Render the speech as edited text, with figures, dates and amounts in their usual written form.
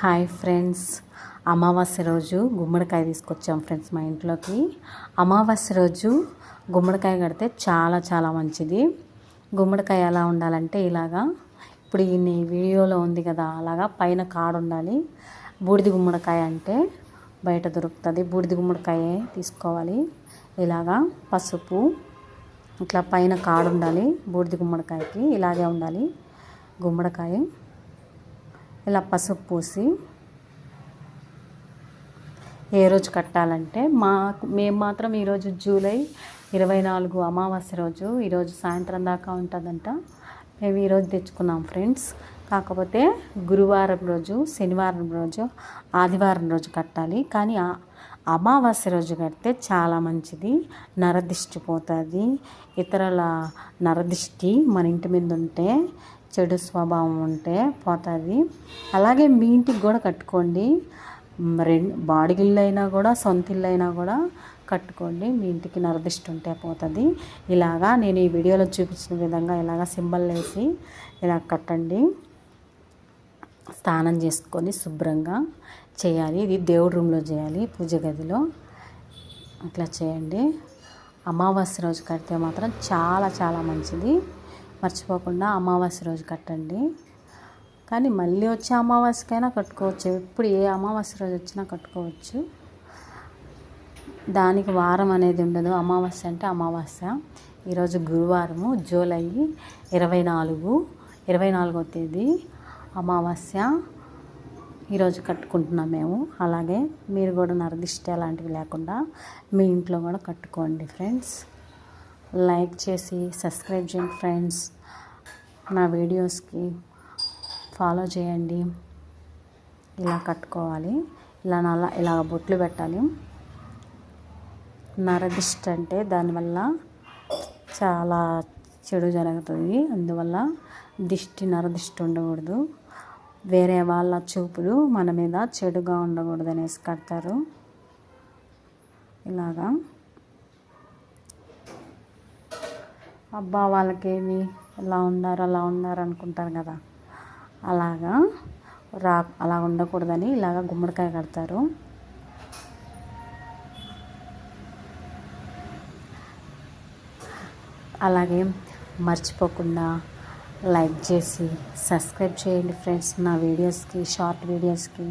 Hi friends, అమావాస్య రోజు గుమ్మడికాయ తీసుకొచ్చాం ఫ్రెండ్స్ మా ఇంట్లోకి. అమావాస్య రోజు గుమ్మడికాయ కడితే చాలా చాలా మంచిది. గుమ్మడికాయ ఎలా ఉండాలంటే ఇలాగా, ఇప్పుడు ఈ వీడియోలో ఉంది కదా, అలాగా పైన కాడు ఉండాలి. బూడిద గుమ్మడికాయ అంటే బయట దొరుకుతుంది, బూడిద గుమ్మడికాయ తీసుకోవాలి. ఇలాగా పసుపు ఇట్లా పైన కాడు ఉండాలి. బూడిద గుమ్మడికాయకి ఇలాగే ఉండాలి గుమ్మడికాయ. ఇలా పసుపు పూసి ఏ రోజు కట్టాలంటే మేము మాత్రం ఈరోజు జూలై 24 అమావాస్య రోజు, ఈరోజు సాయంత్రం దాకా ఉంటుందంట. మేము ఈరోజు తెచ్చుకున్నాం ఫ్రెండ్స్. కాకపోతే గురువారం రోజు, శనివారం రోజు, ఆదివారం రోజు కట్టాలి. కానీ అమావాస్య రోజు కడితే చాలా మంచిది. నరదిష్టి పోతుంది. ఇతరుల నరదిష్టి మన ఇంటి మీద ఉంటే, చెడు స్వభావం ఉంటే పోతుంది. అలాగే మీ ఇంటికి కూడా కట్టుకోండి. బాడిగిల్లు అయినా కూడా, సొంత ఇల్లు అయినా కూడా కట్టుకోండి. మీ ఇంటికి నరదిష్టి ఉంటే పోతుంది. ఇలాగా నేను ఈ వీడియోలో చూపించిన విధంగా ఇలాగా సింబల్ వేసి ఇలా కట్టండి. స్నానం చేసుకొని శుభ్రంగా చేయాలి. ఇది దేవుడి రూమ్లో చేయాలి, పూజ గదిలో. అట్లా చేయండి. అమావాస్య రోజు కడితే మాత్రం చాలా చాలా మంచిది. మర్చిపోకుండా అమావాస్య రోజు కట్టండి. కానీ మళ్ళీ వచ్చే అమావాస్యకైనా కట్టుకోవచ్చు. ఎప్పుడు ఏ అమావాస్య రోజు వచ్చినా కట్టుకోవచ్చు. దానికి వారం అనేది ఉండదు. అమావాస్య అంటే అమావాస్య. ఈరోజు గురువారము, జూలై 24వ తేదీ అమావాస్య. ఈరోజు కట్టుకుంటున్నాం మేము. అలాగే మీరు కూడా నరదిష్టి అలాంటివి లేకుండా మీ ఇంట్లో కూడా కట్టుకోండి ఫ్రెండ్స్. లైక్ చేసి సబ్స్క్రైబ్ చేయండి ఫ్రెండ్స్. నా వీడియోస్కి ఫాలో చేయండి. ఇలా కట్టుకోవాలి. ఇలా బొట్లు పెట్టాలి. నరదిష్టి అంటే దానివల్ల చాలా చెడు జరుగుతుంది. అందువల్ల నరదిష్టి ఉండకూడదు. వేరే వాళ్ళ చూపులు మన మీద చెడుగా ఉండకూడదు అనేసి కడతారు. ఇలాగా అబ్బా వాళ్ళకేమి ఇలా ఉన్నారు అలా ఉన్నారు అనుకుంటారు కదా, అలా ఉండకూడదని ఇలాగ గుమ్మడికాయ కడతారు. అలాగే మర్చిపోకుండా లైక్ చేసి సబ్స్క్రైబ్ చేయండి ఫ్రెండ్స్. నా వీడియోస్కి, షార్ట్ వీడియోస్కి.